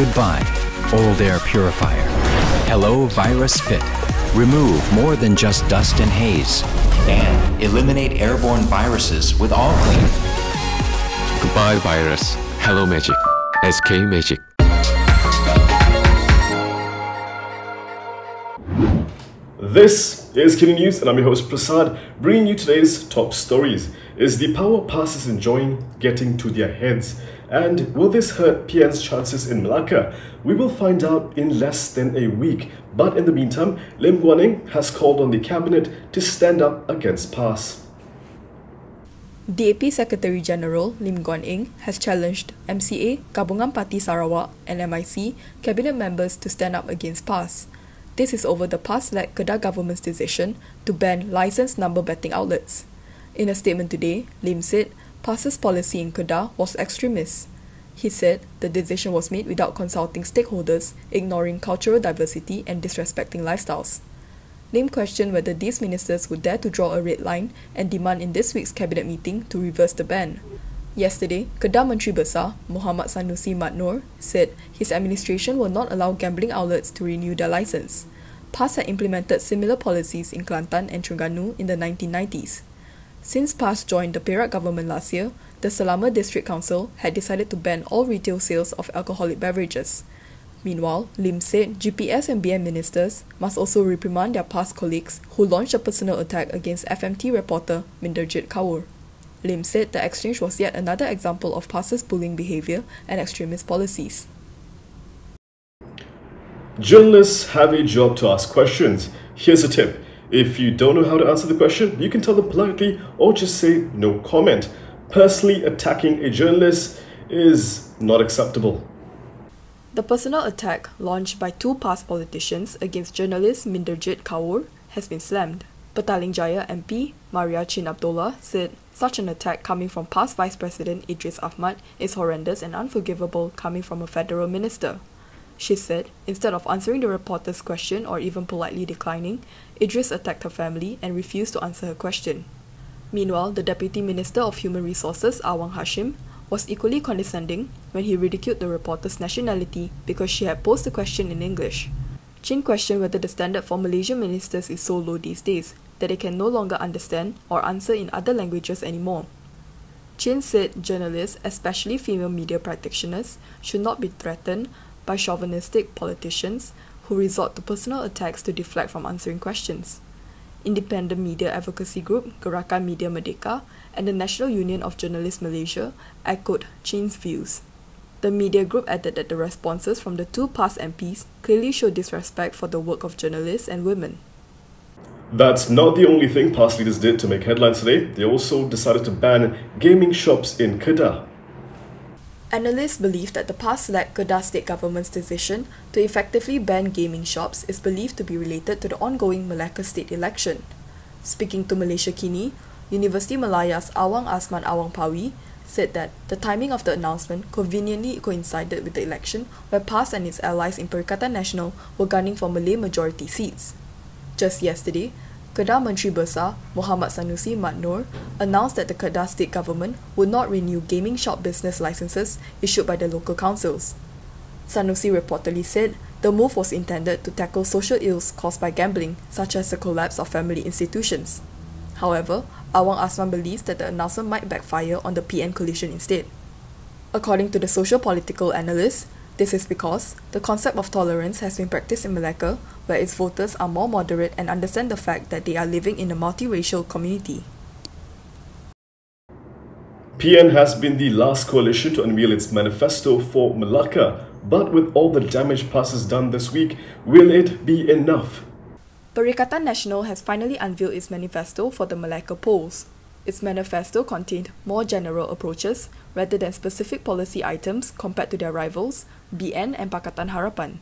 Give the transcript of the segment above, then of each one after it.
Goodbye, old air purifier. Hello, Virus Fit. Remove more than just dust and haze. And eliminate airborne viruses with All Clean. Goodbye, virus. Hello, magic. SK Magic. This is KiniNews and I'm your host Prasad, bringing you today's top stories. Is the power PAS enjoying getting to their heads? And will this hurt PN's chances in Malacca? We will find out in less than a week. But in the meantime, Lim Guan Eng has called on the cabinet to stand up against PAS. DAP Secretary General Lim Guan Eng has challenged MCA, Gabungan Parti Sarawak and MIC cabinet members to stand up against PAS. This is over the PAS-led Kedah government's decision to ban licensed number betting outlets. In a statement today, Lim said PAS's policy in Kedah was extremist. He said the decision was made without consulting stakeholders, ignoring cultural diversity and disrespecting lifestyles. Lim questioned whether these ministers would dare to draw a red line and demand in this week's cabinet meeting to reverse the ban. Yesterday, Kedah Menteri Besar Muhammad Sanusi Madnor said his administration will not allow gambling outlets to renew their license. PAS had implemented similar policies in Kelantan and Terengganu in the 1990s. Since PAS joined the Perak government last year, the Selama District Council had decided to ban all retail sales of alcoholic beverages. Meanwhile, Lim said GPS and BN ministers must also reprimand their PAS colleagues who launched a personal attack against FMT reporter Minderjeet Kaur. Lim said the exchange was yet another example of PAS's bullying behaviour and extremist policies. Journalists have a job to ask questions. Here's a tip. If you don't know how to answer the question, you can tell them politely or just say no comment. Personally attacking a journalist is not acceptable. The personal attack launched by two PAS politicians against journalist Minderjeet Kaur has been slammed. Petaling Jaya MP Maria Chin Abdullah said such an attack coming from PAS Vice President Idris Ahmad is horrendous and unforgivable coming from a federal minister. She said instead of answering the reporter's question or even politely declining, Idris attacked her family and refused to answer her question. Meanwhile, the Deputy Minister of Human Resources Awang Azman was equally condescending when he ridiculed the reporter's nationality because she had posed the question in English. Chin questioned whether the standard for Malaysian ministers is so low these days that they can no longer understand or answer in other languages anymore. Chin said journalists, especially female media practitioners, should not be threatened by chauvinistic politicians who resort to personal attacks to deflect from answering questions. Independent media advocacy group Gerakan Media Merdeka and the National Union of Journalists Malaysia echoed Chin's views. The media group added that the responses from the two PAS MPs clearly show disrespect for the work of journalists and women. That's not the only thing PAS leaders did to make headlines today. They also decided to ban gaming shops in Kedah. Analysts believe that the PAS-led Kedah state government's decision to effectively ban gaming shops is believed to be related to the ongoing Malacca state election. Speaking to Malaysiakini, Universiti Malaya's Awang Azman Pawi said that the timing of the announcement conveniently coincided with the election where PAS and its allies in Perikatan Nasional were gunning for Malay-majority seats. Just yesterday, Kedah Menteri Besar Muhammad Sanusi Madnor announced that the Kedah state government would not renew gaming shop business licenses issued by the local councils. Sanusi reportedly said the move was intended to tackle social ills caused by gambling, such as the collapse of family institutions. However, Awang Azman believes that the announcement might backfire on the PN coalition instead. According to the social-political analysts, this is because the concept of tolerance has been practiced in Malacca, where its voters are more moderate and understand the fact that they are living in a multiracial community. PN has been the last coalition to unveil its manifesto for Malacca, but with all the damage PAS done this week, will it be enough? Perikatan Nasional has finally unveiled its manifesto for the Malacca polls. Its manifesto contained more general approaches rather than specific policy items compared to their rivals, BN and Pakatan Harapan.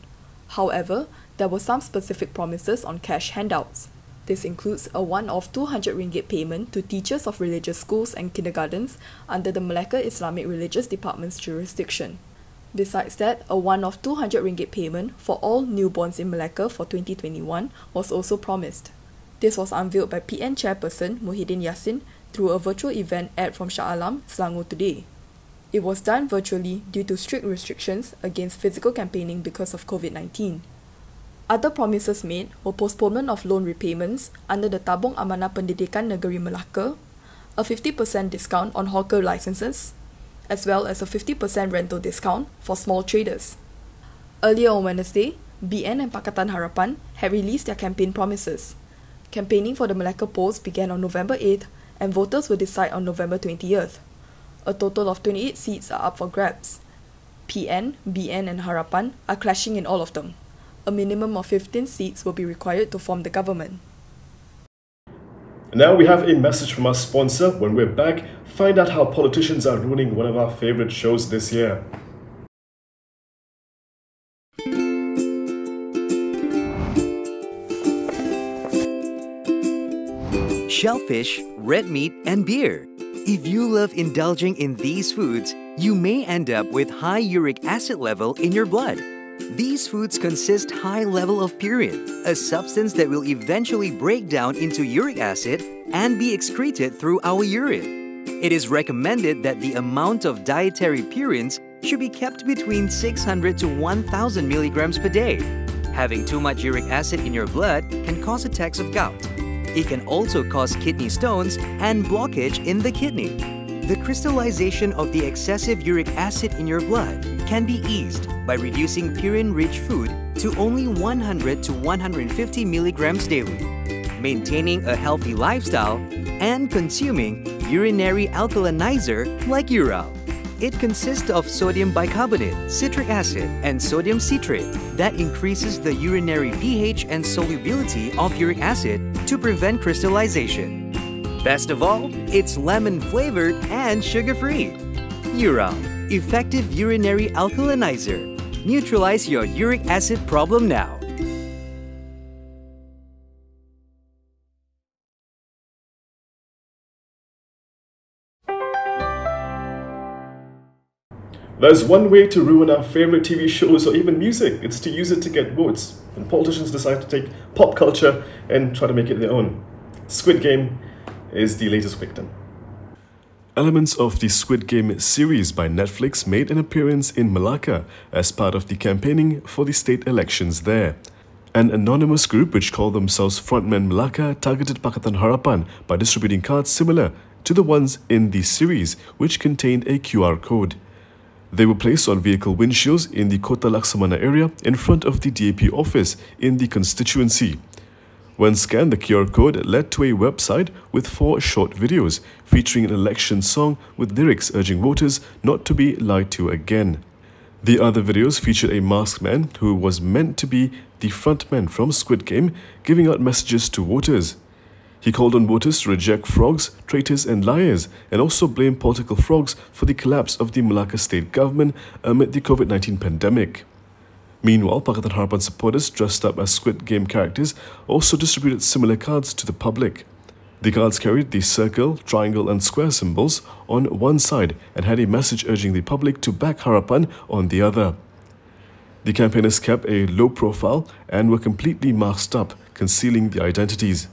However, there were some specific promises on cash handouts. This includes a one-off RM200 payment to teachers of religious schools and kindergartens under the Malacca Islamic Religious Department's jurisdiction. Besides that, a one-off RM200 payment for all newborns in Malacca for 2021 was also promised. This was unveiled by PN chairperson Muhyiddin Yassin through a virtual event aired from Shah Alam, Selangor today. It was done virtually due to strict restrictions against physical campaigning because of COVID-19. Other promises made were postponement of loan repayments under the Tabung Amanah Pendidikan Negeri Malacca, a 50% discount on hawker licenses, as well as a 50% rental discount for small traders. Earlier on Wednesday, BN and Pakatan Harapan had released their campaign promises. Campaigning for the Malacca polls began on November 8th and voters will decide on November 20th. A total of 28 seats are up for grabs. PN, BN and Harapan are clashing in all of them. A minimum of 15 seats will be required to form the government. Now we have a message from our sponsor. When we're back, find out how politicians are ruining one of our favorite shows this year. Shellfish, red meat, and beer. If you love indulging in these foods, you may end up with high uric acid level in your blood. These foods consist high level of purine, a substance that will eventually break down into uric acid and be excreted through our urine. It is recommended that the amount of dietary purines should be kept between 600 to 1000 milligrams per day. Having too much uric acid in your blood can cause attacks of gout. It can also cause kidney stones and blockage in the kidney. The crystallization of the excessive uric acid in your blood can be eased by reducing purine-rich food to only 100 to 150 milligrams daily, maintaining a healthy lifestyle, and consuming urinary alkalinizer like Ural. It consists of sodium bicarbonate, citric acid, and sodium citrate that increases the urinary pH and solubility of uric acid to prevent crystallization. Best of all, it's lemon-flavored and sugar-free. Ural, effective urinary alkalinizer. Neutralize your uric acid problem now. There's one way to ruin our favorite TV shows or even music. It's to use it to get votes. And politicians decide to take pop culture and try to make it their own. Squid Game is the latest victim. Elements of the Squid Game series by Netflix made an appearance in Malacca as part of the campaigning for the state elections there. An anonymous group which called themselves Frontmen Malacca targeted Pakatan Harapan by distributing cards similar to the ones in the series, which contained a QR code. They were placed on vehicle windshields in the Kota Laksamana area in front of the DAP office in the constituency. When scanned, the QR code led to a website with 4 short videos featuring an election song with lyrics urging voters not to be lied to again. The other videos featured a masked man who was meant to be the frontman from Squid Game giving out messages to voters. He called on voters to reject frogs, traitors and liars, and also blamed political frogs for the collapse of the Malacca state government amid the COVID-19 pandemic. Meanwhile, Pakatan Harapan supporters dressed up as Squid Game characters also distributed similar cards to the public. The cards carried the circle, triangle and square symbols on one side and had a message urging the public to back Harapan on the other. The campaigners kept a low profile and were completely masked up, concealing their identities.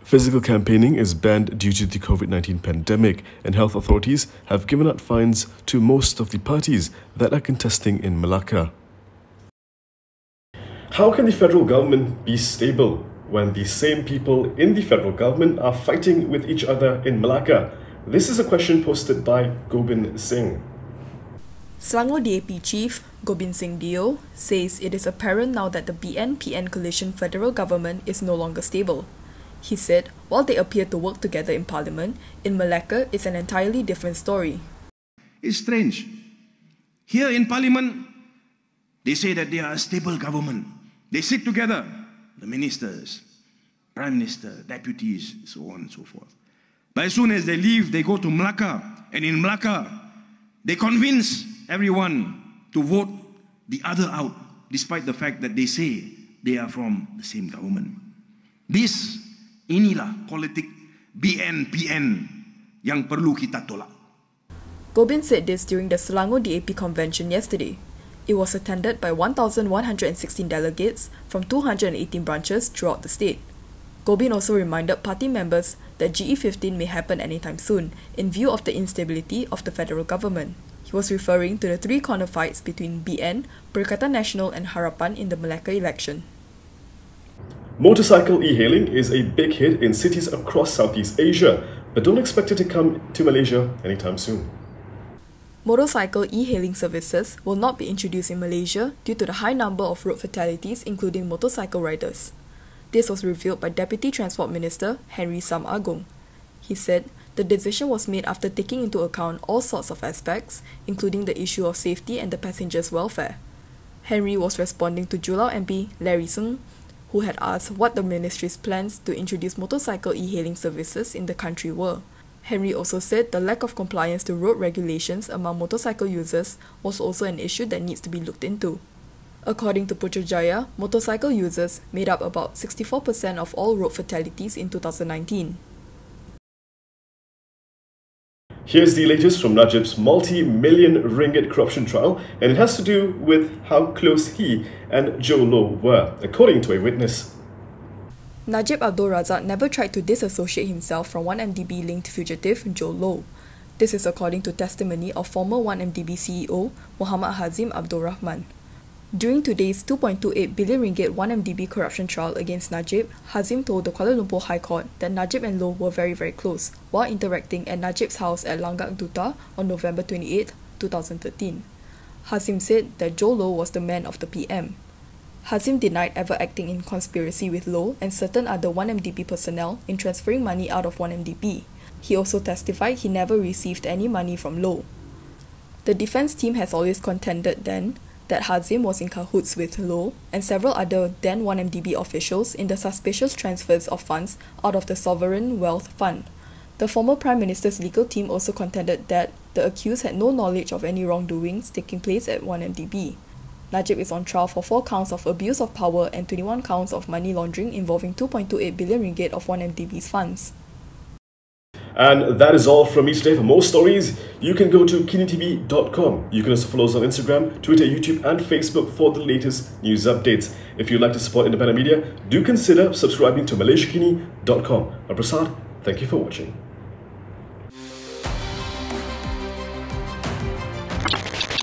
Physical campaigning is banned due to the COVID-19 pandemic, and health authorities have given out fines to most of the parties that are contesting in Malacca. How can the federal government be stable when the same people in the federal government are fighting with each other in Malacca? This is a question posted by Gobind Singh. Selangor DAP Chief Gobind Singh Dio says it is apparent now that the BN-PN coalition federal government is no longer stable. He said, while they appear to work together in Parliament, in Malacca it's an entirely different story. It's strange. Here in Parliament, they say that they are a stable government. They sit together, the ministers, Prime Minister, deputies, so on and so forth. But as soon as they leave, they go to Malacca, and in Malacca, they convince everyone to vote the other out, despite the fact that they say they are from the same government. Inilah politik BN-PN yang perlu kita tolak. Gobind said this during the Selangor DAP convention yesterday. It was attended by 1,116 delegates from 218 branches throughout the state. Gobind also reminded party members that GE15 may happen anytime soon, in view of the instability of the federal government. He was referring to the three-corner fights between BN, Perikatan Nasional and Harapan in the Malacca election. Motorcycle e-hailing is a big hit in cities across Southeast Asia, but don't expect it to come to Malaysia anytime soon. Motorcycle e-hailing services will not be introduced in Malaysia due to the high number of road fatalities including motorcycle riders. This was revealed by Deputy Transport Minister Henry Sam Agong. He said the decision was made after taking into account all sorts of aspects, including the issue of safety and the passengers' welfare. Henry was responding to Julau MP Larry Sung, who had asked what the ministry's plans to introduce motorcycle e-hailing services in the country were. Henry also said the lack of compliance to road regulations among motorcycle users was also an issue that needs to be looked into. According to Jaya, motorcycle users made up about 64% of all road fatalities in 2019. Here's the latest from Najib's multi-million ringgit corruption trial, and it has to do with how close he and Joe Low were, according to a witness. Najib Abdul Razak never tried to disassociate himself from 1MDB-linked fugitive Joe Low. This is according to testimony of former 1MDB CEO Muhammad Hazim Abdul Rahman. During today's 2.28 billion ringgit 1MDB corruption trial against Najib, Hazim told the Kuala Lumpur High Court that Najib and Low were very close while interacting at Najib's house at Langgak Duta on November 28, 2013. Hazim said that Joe Low was the man of the PM. Hazim denied ever acting in conspiracy with Low and certain other 1MDB personnel in transferring money out of 1MDB. He also testified he never received any money from Low. The defense team has always contended then that Hazim was in cahoots with Low and several other then 1MDB officials in the suspicious transfers of funds out of the Sovereign Wealth Fund. The former Prime Minister's legal team also contended that the accused had no knowledge of any wrongdoings taking place at 1MDB. Najib is on trial for 4 counts of abuse of power and 21 counts of money laundering involving 2.28 billion ringgit of 1MDB's funds. And that is all from me today. For more stories, you can go to KiniTV.com. You can also follow us on Instagram, Twitter, YouTube and Facebook for the latest news updates. If you'd like to support independent media, do consider subscribing to Malaysiakini.com. I'm Prasad. Thank you for watching.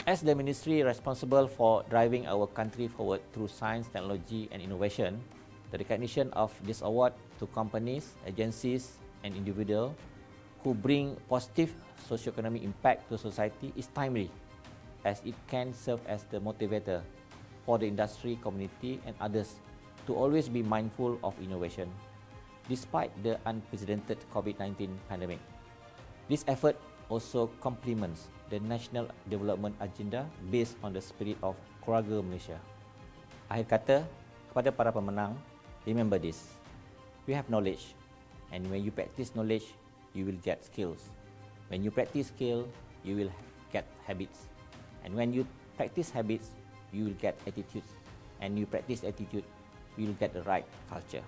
As the ministry responsible for driving our country forward through science, technology and innovation, the recognition of this award to companies, agencies and individuals who bring positive socio-economic impact to society is timely, as it can serve as the motivator for the industry community and others to always be mindful of innovation, despite the unprecedented COVID-19 pandemic. This effort also complements the national development agenda based on the spirit of keluarga Malaysia. Akhir kata, kepada para pemenang, remember this: you have knowledge, and when you practice knowledge, you will get skills. When you practice skill, you will get habits. And when you practice habits, you will get attitudes. And you practice attitude, you will get the right culture.